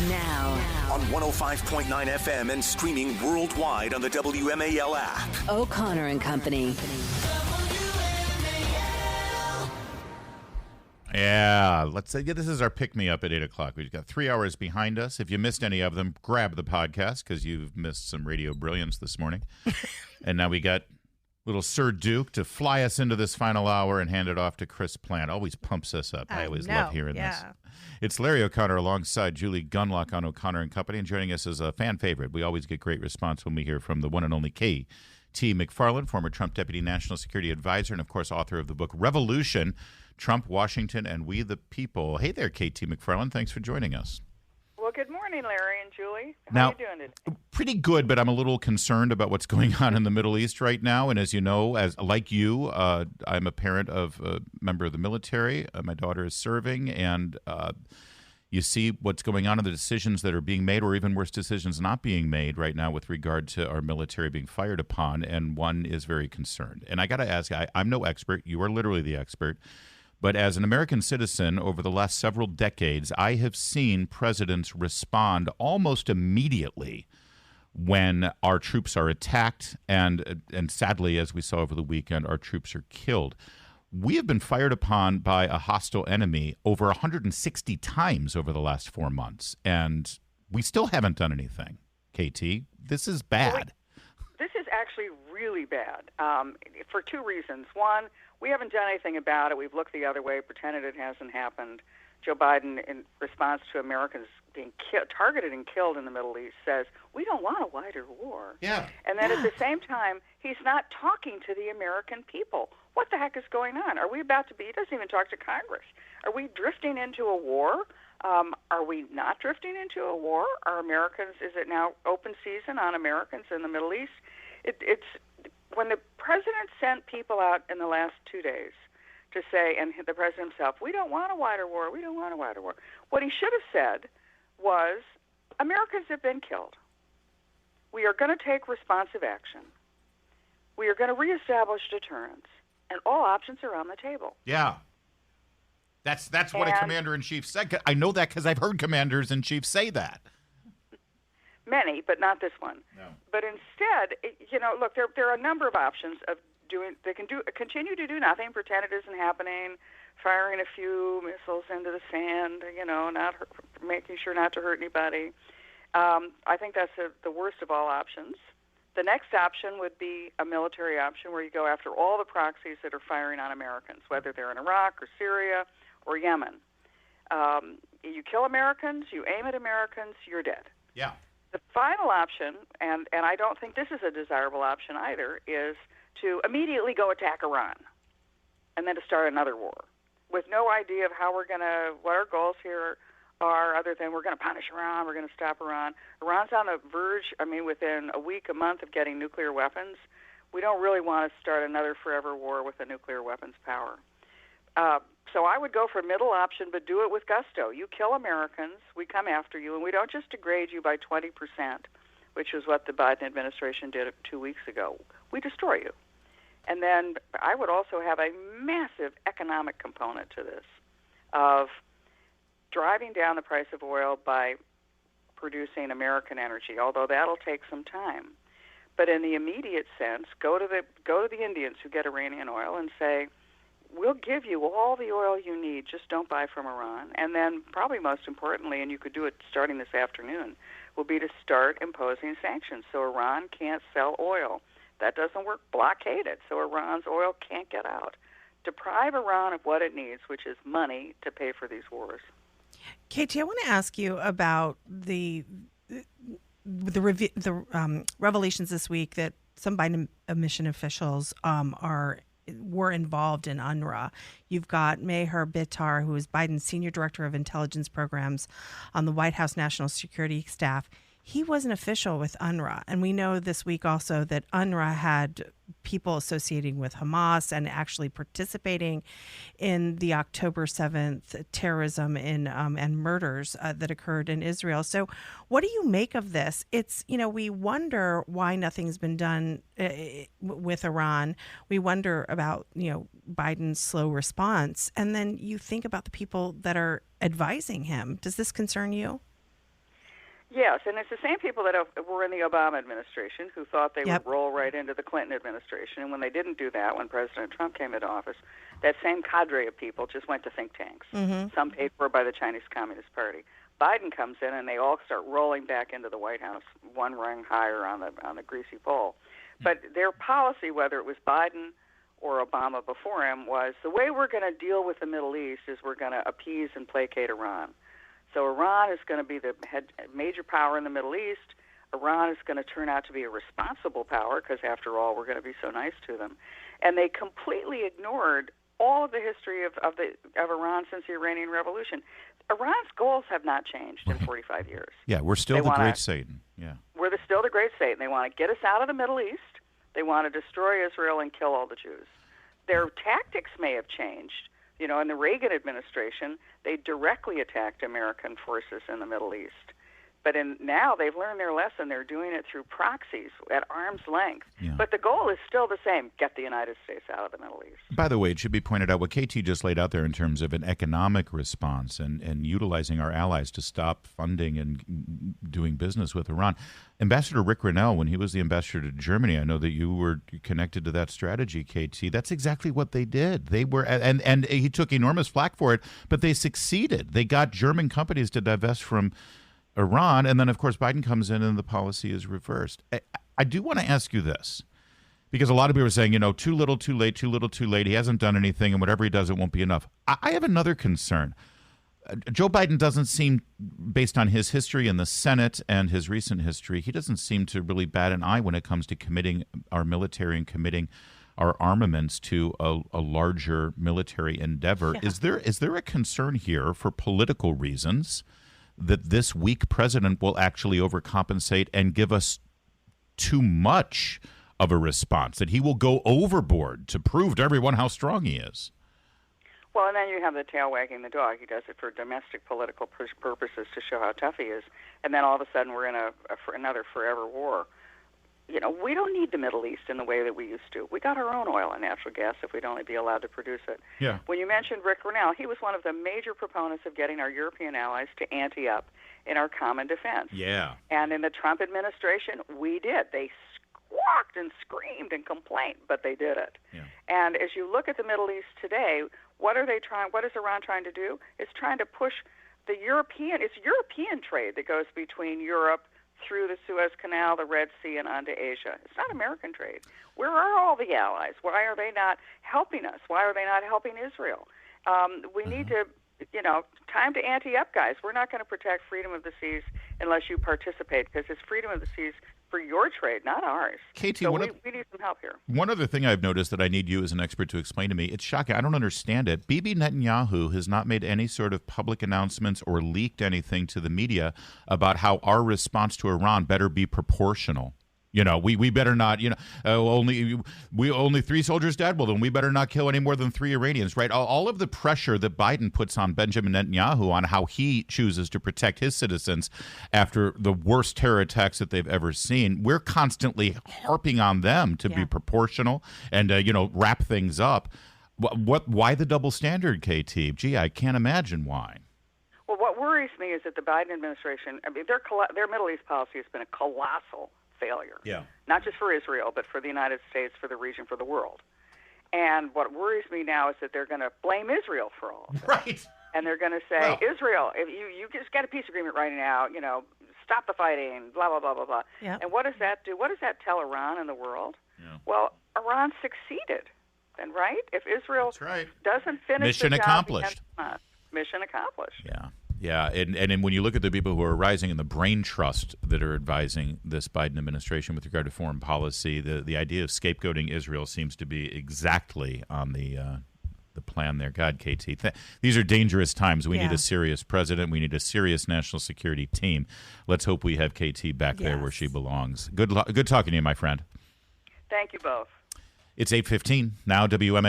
Now. On 105.9 FM and streaming worldwide on the WMAL app. O'Connor and Company. Yeah, let's say this is our pick-me-up at 8 o'clock. We've got 3 hours behind us. If you missed any of them, grab the podcast because you've missed some radio brilliance this morning. And now we got little Sir Duke to fly us into this final hour and hand it off to Chris Plant. Always pumps us up. I always love hearing this. It's Larry O'Connor alongside Julie Gunlock on O'Connor and Company, and joining us as a fan favorite. We always get great response when we hear from the one and only K.T. McFarland, former Trump Deputy National Security Advisor and, of course, author of the book Revolution, Trump, Washington, and We the People. Hey there, K.T. McFarland. Thanks for joining us. Well, good morning, Larry and Julie. How are you doing today? Pretty good, but I'm a little concerned about what's going on in the Middle East right now. And as you know, like you, I'm a parent of a member of the military. My daughter is serving, and you see what's going on in the decisions that are being made, or even worse, decisions not being made right now with regard to our military being fired upon, and one is very concerned. And I got to ask, I'm no expert. You are literally the expert. But as an American citizen over the last several decades, I have seen presidents respond almost immediately when our troops are attacked, and sadly, as we saw over the weekend, our troops are killed. We have been fired upon by a hostile enemy over 160 times over the last 4 months, and we still haven't done anything. KT, this is bad. This is actually really bad for two reasons. One, we haven't done anything about it. We've looked the other way, pretended it hasn't happened. Joe Biden, in response to Americans being targeted and killed in the Middle East, says, we don't want a wider war. Yeah. And then at the same time, he's not talking to the American people. What the heck is going on? Are we about to be, he doesn't even talk to Congress. Are we drifting into a war? Are we not drifting into a war? Are Americans, is it now open season on Americans in the Middle East? It's when the president sent people out in the last 2 days to say, and the president himself, we don't want a wider war, we don't want a wider war. What he should have said was, Americans have been killed. We are going to take responsive action. We are going to reestablish deterrence, and all options are on the table. Yeah. That's what a commander-in-chief said. I know that because I've heard commanders-in-chief say that. Many, but not this one. No. But instead, look, there are a number of options of doing. They can continue to do nothing, pretend it isn't happening, firing a few missiles into the sand, making sure not to hurt anybody. I think that's the worst of all options. The next option would be a military option where you go after all the proxies that are firing on Americans, whether they're in Iraq or Syria or Yemen. You kill Americans, you aim at Americans, you're dead. Yeah. The final option, and I don't think this is a desirable option either, is to immediately go attack Iran and then to start another war with no idea of what our goals here are other than we're going to punish Iran, we're going to stop Iran. Iran's on the verge, within a week, a month of getting nuclear weapons. We don't really want to start another forever war with a nuclear weapons power. So I would go for a middle option, but do it with gusto. You kill Americans, we come after you, and we don't just degrade you by 20%, which is what the Biden administration did 2 weeks ago. We destroy you. And then I would also have a massive economic component to this of driving down the price of oil by producing American energy, although that'll take some time. But in the immediate sense, go to the Indians who get Iranian oil and say, we'll give you all the oil you need, just don't buy from Iran. And then probably most importantly, and you could do it starting this afternoon, will be to start imposing sanctions so Iran can't sell oil. That doesn't work. Blockade it so Iran's oil can't get out. Deprive Iran of what it needs, which is money to pay for these wars. Katie, I want to ask you about the revelations this week that some Biden admission officials were involved in UNRWA. You've got Meher Bitar, who is Biden's senior director of intelligence programs on the White House National Security Staff. He was an official with UNRWA. And we know this week also that UNRWA had people associating with Hamas and actually participating in the October 7th terrorism and murders that occurred in Israel. So what do you make of this? It's, we wonder why nothing's been done with Iran. We wonder about, Biden's slow response. And then you think about the people that are advising him. Does this concern you? Yes, and it's the same people that were in the Obama administration who thought they Yep. would roll right into the Clinton administration. And when they didn't do that, when President Trump came into office, that same cadre of people just went to think tanks, some paid for by the Chinese Communist Party. Biden comes in, and they all start rolling back into the White House, one rung higher on the greasy pole. But their policy, whether it was Biden or Obama before him, was the way we're going to deal with the Middle East is we're going to appease and placate Iran. So Iran is going to be the major power in the Middle East. Iran is going to turn out to be a responsible power because, after all, we're going to be so nice to them. And they completely ignored all of the history of Iran since the Iranian Revolution. Iran's goals have not changed in 45 years. Yeah, we're still the great Satan. Yeah, we're still the great Satan. They want to get us out of the Middle East. They want to destroy Israel and kill all the Jews. Their tactics may have changed. You know, in the Reagan administration, they directly attacked American forces in the Middle East. But now they've learned their lesson. They're doing it through proxies at arm's length. Yeah. But the goal is still the same: get the United States out of the Middle East. By the way, it should be pointed out what KT just laid out there in terms of an economic response and utilizing our allies to stop funding and doing business with Iran. Ambassador Rick Grinnell, when he was the ambassador to Germany, I know that you were connected to that strategy, KT. That's exactly what they did. They were, and he took enormous flack for it, but they succeeded. They got German companies to divest from Iran, and then, of course, Biden comes in and the policy is reversed. I do want to ask you this, because a lot of people are saying, you know, too little, too late, too little, too late. He hasn't done anything, and whatever he does, it won't be enough. I have another concern. Joe Biden doesn't seem, based on his history in the Senate and his recent history, he doesn't seem to really bat an eye when it comes to committing our military and committing our armaments to a larger military endeavor. Yeah. Is there a concern here for political reasons that this weak president will actually overcompensate and give us too much of a response, that he will go overboard to prove to everyone how strong he is? Well, and then you have the tail wagging the dog. He does it for domestic political purposes to show how tough he is, and then all of a sudden we're in another forever war. You know, we don't need the Middle East in the way that we used to. We got our own oil and natural gas if we'd only be allowed to produce it. Yeah. When you mentioned Rick Grinnell, he was one of the major proponents of getting our European allies to ante up in our common defense. Yeah. And in the Trump administration, we did. They squawked and screamed and complained, but they did it. Yeah. And as you look at the Middle East today, what is Iran trying to do? It's trying to push it's European trade that goes between Europe through the Suez Canal, the Red Sea, and onto Asia. It's not American trade. Where are all the allies? Why are they not helping us? Why are they not helping Israel? We need to, time to ante up, guys. We're not going to protect freedom of the seas unless you participate, because it's freedom of the seas for your trade, not ours. KT, so we need some help here. One other thing I've noticed that I need you as an expert to explain to me, it's shocking. I don't understand it. Bibi Netanyahu has not made any sort of public announcements or leaked anything to the media about how our response to Iran better be proportional. You know, we better not, only 3 soldiers dead. Well, then we better not kill any more than 3 Iranians, right? All of the pressure that Biden puts on Benjamin Netanyahu on how he chooses to protect his citizens after the worst terror attacks that they've ever seen, we're constantly harping on them to be proportional and, wrap things up. Why the double standard, KT? Gee, I can't imagine why. Well, what worries me is that the Biden administration, their Middle East policy has been a colossal failure. Yeah. Not just for Israel, but for the United States, for the region, for the world. And what worries me now is that they're going to blame Israel for all of this. Right. And they're going to say, Israel, if you just get a peace agreement right now, stop the fighting, blah, blah, blah, blah, blah. Yeah. And what does that do? What does that tell Iran and the world? Yeah. Well, Iran succeeded, then, right? If Israel doesn't finish mission the job accomplished. Mission accomplished. Yeah. Yeah, and when you look at the people who are rising in the brain trust that are advising this Biden administration with regard to foreign policy, the idea of scapegoating Israel seems to be exactly on the plan there. God, KT, these are dangerous times. We need a serious president. We need a serious national security team. Let's hope we have KT back there where she belongs. Good talking to you, my friend. Thank you both. It's 8:15 now. WMAL.